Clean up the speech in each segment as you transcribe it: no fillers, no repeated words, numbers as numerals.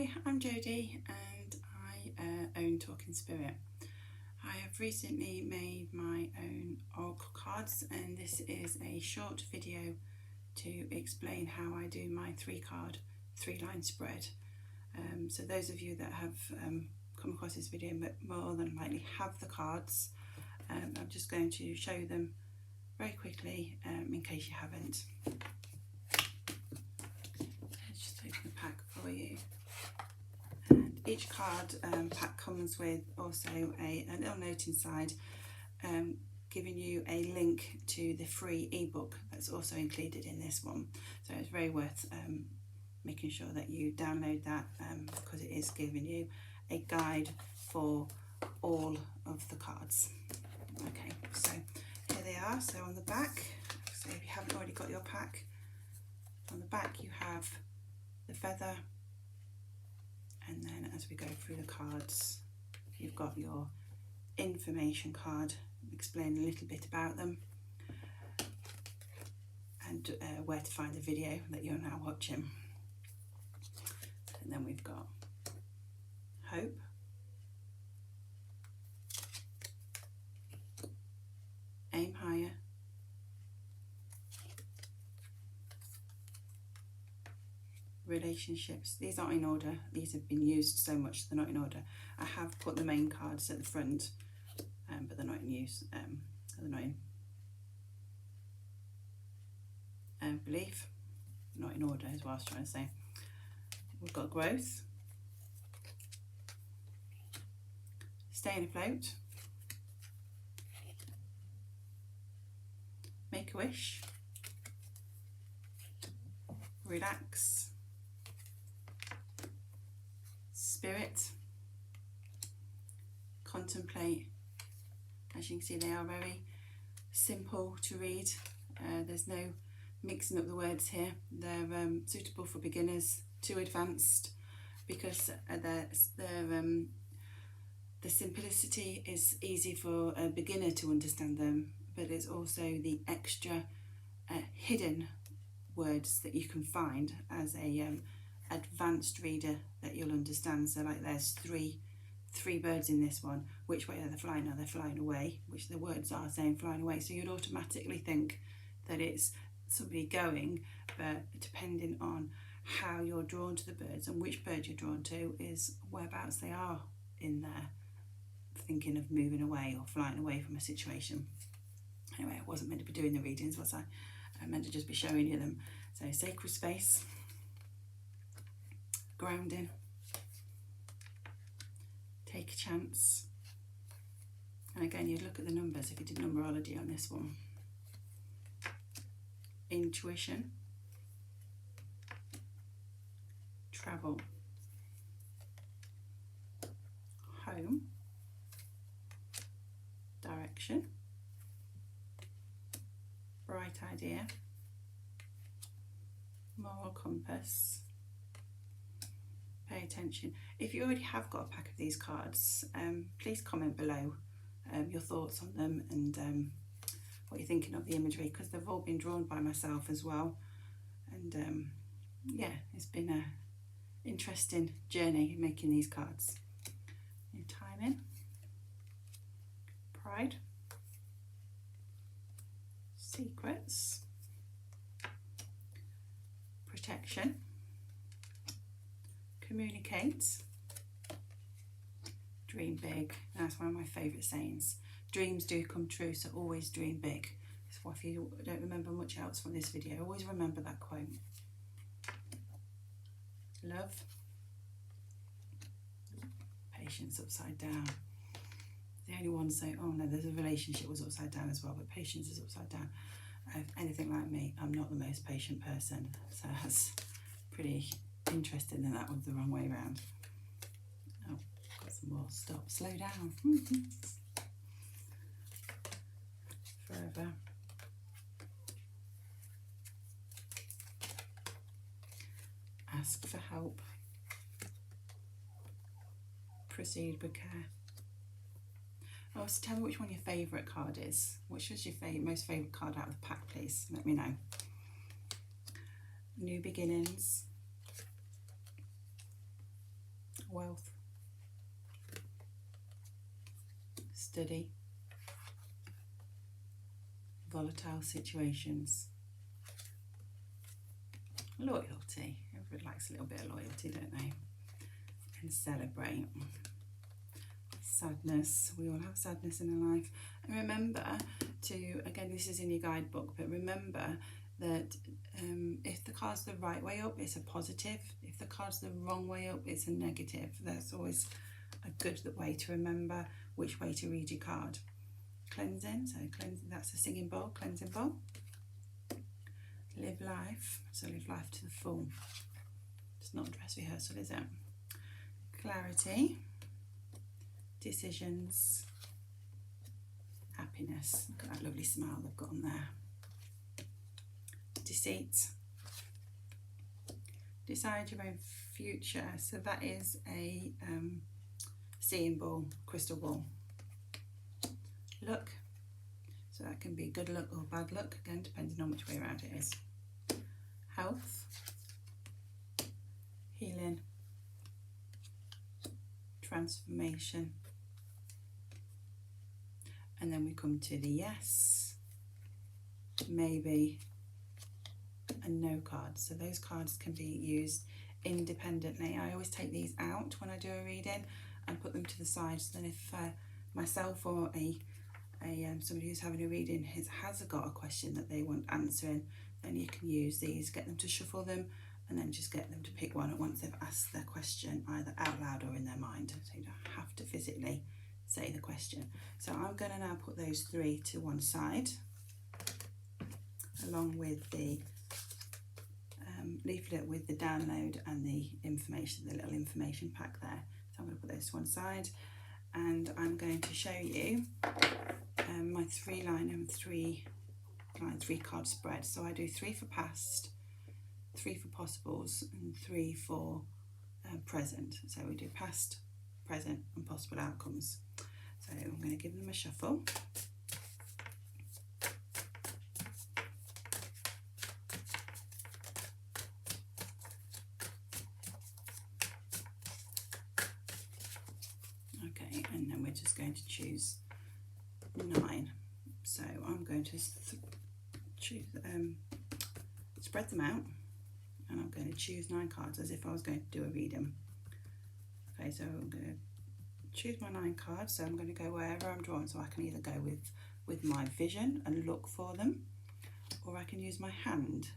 Hi, I'm Jodie and I own Talking Spirit. I have recently made my own oracle cards, and this is a short video to explain how I do my 3-card 3-line spread. So those of you that have come across this video more than likely have the cards. I'm just going to show them very quickly in case you haven't. Let's just open the pack for you. And each card pack comes with also a little note inside giving you a link to the free ebook that's also included in this one. So it's very worth making sure that you download that because it is giving you a guide for all of the cards. Okay, so here they are. So on the back, so if you haven't already got your pack, on the back you have the feather, and then as we go through the cards, you've got your information card explaining a little bit about them and where to find the video that you're now watching. And then we've got hope, aim higher, relationships. These aren't in order, these have been used so much they're not in order. I have put the main cards at the front, but they're not in use. They're not in belief, not in order is what I was trying to say. We've got growth, staying afloat, make a wish, relax, spirit, contemplate. As you can see, they are very simple to read. There's no mixing up the words here. They're suitable for beginners to advanced because the simplicity is easy for a beginner to understand them, but there's also the extra hidden words that you can find as a advanced reader that you'll understand. So like there's three birds in this one. Which way are they flying? Are they flying away? Which the words are saying flying away. So you'd automatically think that it's somebody going, but depending on how you're drawn to the birds and which bird you're drawn to is whereabouts they are in there, thinking of moving away or flying away from a situation. Anyway, I wasn't meant to be doing the readings, was I? I meant to just be showing you them. So sacred space, grounding, take a chance, and again you'd look at the numbers if you did numerology on this one. Intuition, travel, home, direction, bright idea, moral compass, pay attention. If you already have got a pack of these cards, please comment below your thoughts on them and what you're thinking of the imagery, because they've all been drawn by myself as well. And yeah, it's been an interesting journey making these cards. New timing, pride, secrets, protection, communicate, dream big. That's one of my favourite sayings. Dreams do come true, so always dream big. So if you don't remember much else from this video, always remember that quote. Love, patience upside down. The only one saying, oh no, there's a relationship was upside down as well, but patience is upside down. If anything like me, I'm not the most patient person, so that's pretty interesting that that was the wrong way around. Oh, got some more. Stop, slow down. Forever. Ask for help. Proceed with care. Oh, so tell me which one your favourite card is. Which was your most favourite card out of the pack, please? Let me know. New beginnings. wealth, study, volatile situations, loyalty. Everybody likes a little bit of loyalty, don't they? And celebrate. Sadness. We all have sadness in our life. And remember to, again, this is in your guidebook, but remember that if the card's the right way up, it's a positive. If the card's the wrong way up, it's a negative. That's always a good way to remember which way to read your card. Cleansing, so cleansing, that's a singing bowl, cleansing bowl. Live life, so live life to the full. It's not dress rehearsal, is it? Clarity, decisions, happiness. Look at that lovely smile they've got on there. Deceit, decide your own future. So that is a seeing ball, crystal ball. Luck, so that can be good luck or bad luck, again depending on which way around it is. Health, healing, transformation, and then we come to the yes, maybe, and no cards. So those cards can be used independently. I always take these out when I do a reading and put them to the side, so then if myself or somebody who's having a reading has got a question that they want answering, then you can use these, get them to shuffle them, and then just get them to pick one once they've asked their question either out loud or in their mind, so you don't have to physically say the question. So I'm going to now put those three to one side along with the leaflet with the download and the information, the little information pack there. So I'm going to put those to one side, and I'm going to show you my 3-line and 3 card spread. So I do 3 for past, 3 for possibles, and 3 for present. So we do past, present, and possible outcomes. So I'm going to give them a shuffle. Okay, and then we're just going to choose 9. So I'm going to choose, spread them out, and I'm going to choose 9 cards as if I was going to do a reading. Okay, so I'm going to choose my 9 cards. So I'm going to go wherever I'm drawn. So I can either go with my vision and look for them, or I can use my hand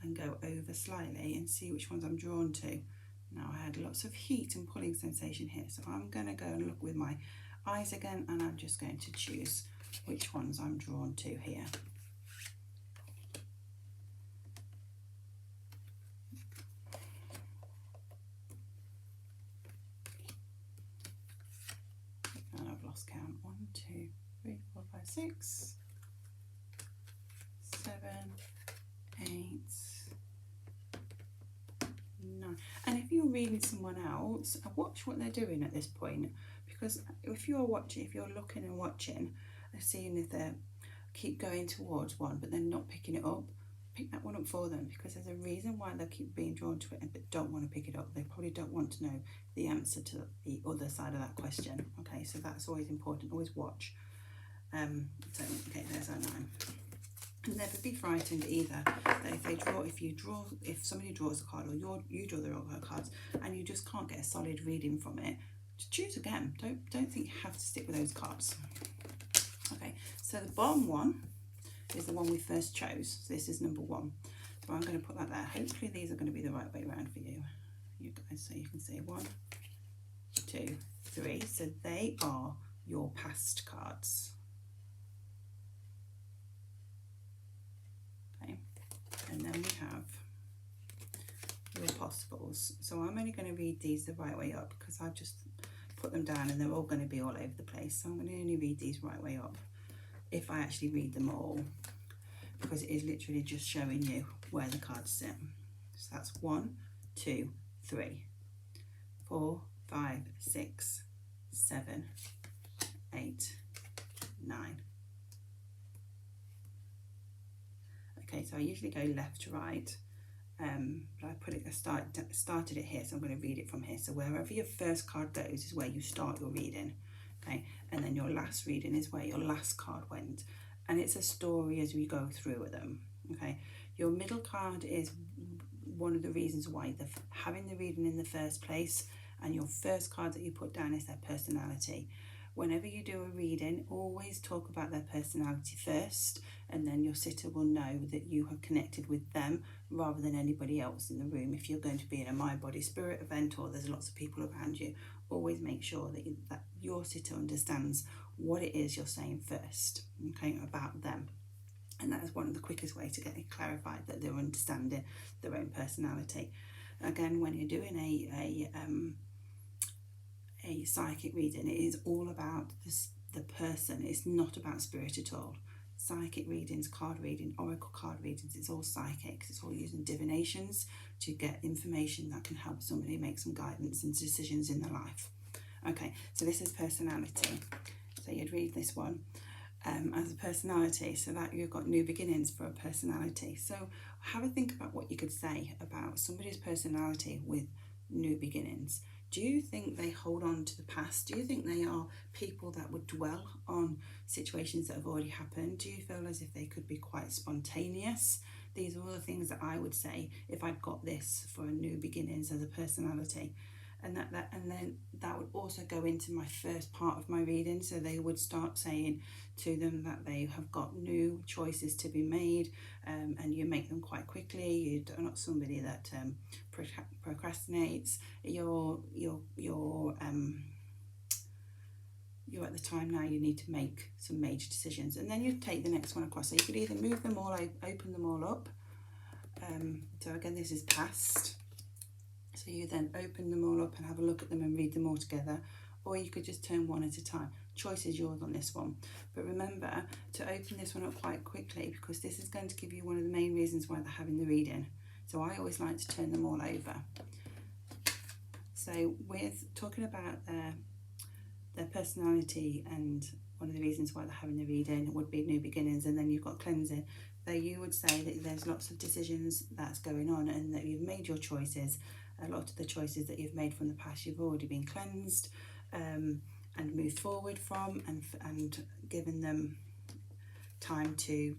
and go over slightly and see which ones I'm drawn to. Now I had lots of heat and pulling sensation here, so I'm going to go and look with my eyes again, and I'm just going to choose which ones I'm drawn to here. And I've lost count. 1, 2, 3, 4, 5, 6, 7, 8, 9. And if you're reading someone else, watch what they're doing at this point, because if you're watching, if you're looking and watching and seeing if they keep going towards one but they're not picking it up, pick that one up for them, because there's a reason why they keep being drawn to it but don't want to pick it up. They probably don't want to know the answer to the other side of that question. Okay, so that's always important. Always watch. So okay, there's our 9. Never be frightened either that if somebody draws a card, or you draw the wrong cards and you just can't get a solid reading from it, just choose again. Don't think you have to stick with those cards. Okay, so the bottom one is the one we first chose. So this is number 1. So I'm going to put that there. Hopefully these are going to be the right way around for you guys, so you can see 1, 2, 3. So they are your past cards. And then we have your possibles. So I'm only going to read these the right way up, because I've just put them down and they're all going to be all over the place. So I'm going to only read these right way up, if I actually read them all, because it is literally just showing you where the cards sit. So that's 1, 2, 3, 4, 5, 6, 7, 8, 9. Okay, so I usually go left to right, but I started it here, so I'm going to read it from here. So wherever your first card goes is where you start your reading, okay, and then your last reading is where your last card went, and it's a story as we go through them, okay. Your middle card is one of the reasons why they're having the reading in the first place, and your first card that you put down is their personality. Whenever you do a reading, always talk about their personality first, and then your sitter will know that you have connected with them rather than anybody else in the room. If you're going to be in a mind, body, spirit event, or there's lots of people around you, always make sure that your sitter understands what it is you're saying first, okay, about them. And that is one of the quickest ways to get it clarified, that they're understanding their own personality. Again, when you're doing a psychic reading, it is all about the person. It's not about spirit at all. Psychic readings, card reading, oracle card readings, it's all psychic. It's all using divinations to get information that can help somebody make some guidance and decisions in their life. Okay, so this is personality. So you'd read this one as a personality, so that you've got new beginnings for a personality. So have a think about what you could say about somebody's personality with new beginnings. Do you think they hold on to the past? Do you think they are people that would dwell on situations that have already happened? Do you feel as if they could be quite spontaneous? These are all the things that I would say if I'd got this for a new beginnings as a personality. And then that would also go into my first part of my reading. So they would start saying to them that they have got new choices to be made, and you make them quite quickly. You're not somebody that procrastinates. You're at the time now you need to make some major decisions, and then you take the next one across. So you could either move them all, open them all up. So again, this is past. So you then open them all up and have a look at them and read them all together, or you could just turn one at a time. Choice is yours on this one. But remember to open this one up quite quickly, because this is going to give you one of the main reasons why they're having the reading. So I always like to turn them all over. So with talking about their personality, and one of the reasons why they're having the reading would be new beginnings, and then you've got cleansing. So you would say that there's lots of decisions that's going on, and that you've made your choices. A lot of the choices that you've made from the past, you've already been cleansed and moved forward from, and given them time to,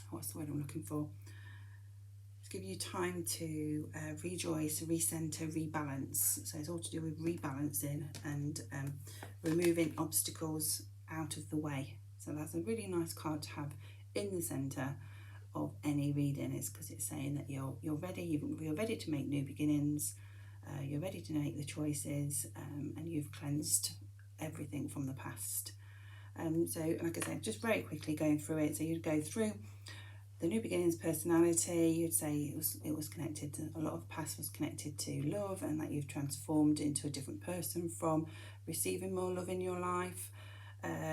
what's the word I'm looking for? Give you time to rejoice, recenter, rebalance. So it's all to do with rebalancing and removing obstacles out of the way. So that's a really nice card to have in the center of any reading, is because it's saying that you're ready to make new beginnings, you're ready to make the choices, and you've cleansed everything from the past. So like I said, just very quickly going through it. So you'd go through the new beginnings personality. You'd say it was connected to, a lot of past was connected to love, and that you've transformed into a different person from receiving more love in your life.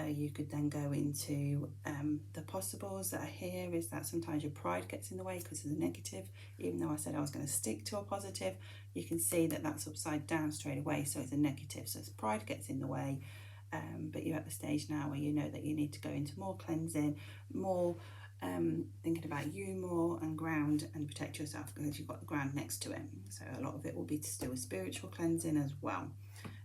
You could then go into the possibles that are here, is that sometimes your pride gets in the way because of the negative. Even though I said I was going to stick to a positive, you can see that that's upside down straight away, so it's a negative. So it's pride gets in the way, but you're at the stage now where you know that you need to go into more cleansing, more thinking about you more, and ground and protect yourself, because you've got the ground next to it. So a lot of it will be to do with spiritual cleansing as well.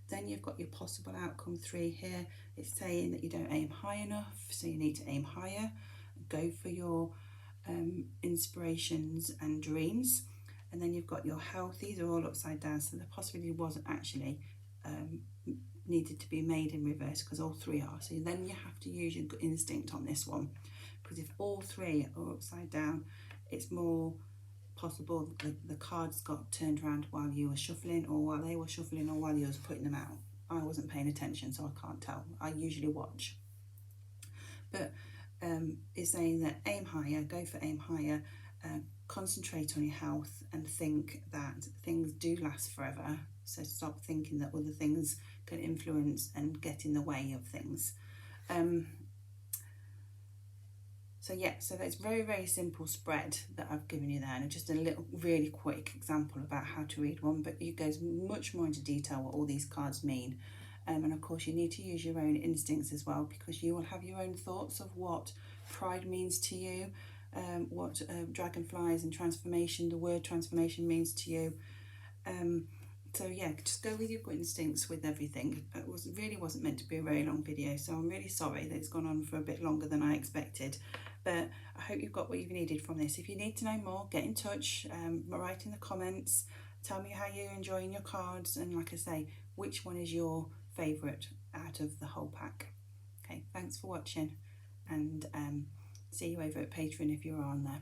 Then you've got your possible outcome 3 here. It's saying that you don't aim high enough, so you need to aim higher. Go for your inspirations and dreams. And then you've got your health. These are all upside down, so the possibility wasn't actually needed to be made in reverse, because all 3 are. So then you have to use your gut instinct on this one, because if all 3 are upside down, it's more possible the cards got turned around while you were shuffling, or while they were shuffling, or while you was putting them out. I wasn't paying attention, so I can't tell. I usually watch. But it's saying that aim higher, go for aim higher, concentrate on your health, and think that things do last forever. So stop thinking that other things can influence and get in the way of things. So yeah, so that's very, very simple spread that I've given you there, and just a little really quick example about how to read one, but it goes much more into detail what all these cards mean. And of course you need to use your own instincts as well, because you will have your own thoughts of what pride means to you, what dragonflies and transformation, the word transformation means to you. So yeah, just go with your gut instincts with everything. It really wasn't meant to be a very long video, so I'm really sorry that it's gone on for a bit longer than I expected. But I hope you've got what you've needed from this. If you need to know more, get in touch, write in the comments, tell me how you're enjoying your cards, and like I say, which one is your favourite out of the whole pack. Okay, thanks for watching, and see you over at Patreon if you're on there.